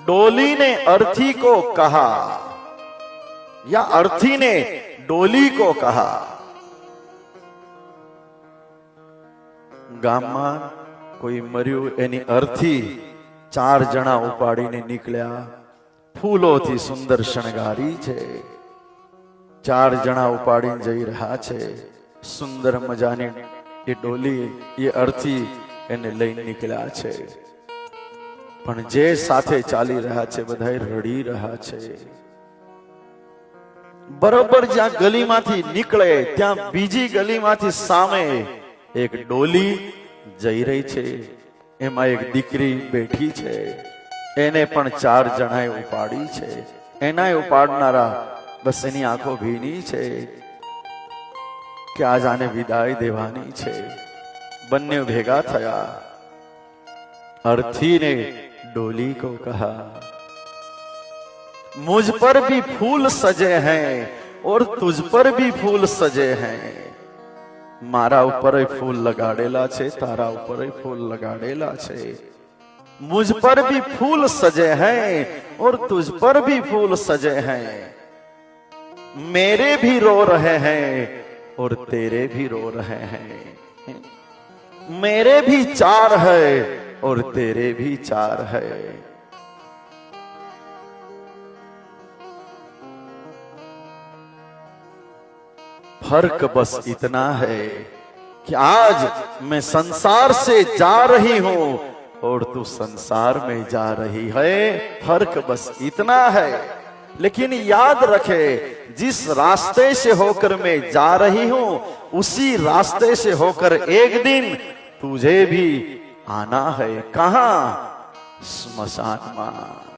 डोली ने अर्थी को कहा या अर्थी ने डोली को कहा। ગામમાં કોઈ મર્યું એની અર્થી 4 જણા ઉપાડીને નીકળ્યા, ફૂલોથી સુંદર શણગારી છે, 4 જણા ઉપાડીને જઈ રહ્યા છે, સુંદર મજાની એ ડોલી એ અર્થી એને લઈને નીકળ્યા છે, પણ જે સાથે ચાલી રહ્યા છે બધા રડી રહ્યા છે। બરોબર જ્યાં ગલીમાંથી નીકળે ત્યાં બીજી ગલીમાંથી સામે એક ડોલી જઈ રહી છે, એમાં એક દીકરી બેઠી છે, એને પણ 4 જણાએ ઉપાડી છે, એનાય ઉપાડનારા બસ એની આંખો ભીની છે કે આજ આને વિદાય દેવાની છે। બંને ભેગા થયા, अर्थी ने डोली को कहा मुझ पर भी फूल सजे हैं और तुझ पर भी फूल सजे हैं। मारा ऊपर फूल लगाड़ेला छे, तारा ऊपर फूल लगाड़ेला छे। मुझ पर भी फूल सजे हैं और तुझ पर भी फूल सजे हैं। मेरे भी रो रहे हैं और तेरे भी रो रहे हैं। मेरे भी 4 है और तेरे भी 4 है। फर्क बस इतना है कि आज मैं संसार से जा रही हूं और तू संसार में जा रही है। फर्क बस इतना है, लेकिन याद रखे जिस रास्ते से होकर मैं जा रही हूं उसी रास्ते से होकर एक दिन तुझे भी आना है। कहां? स्मशान में।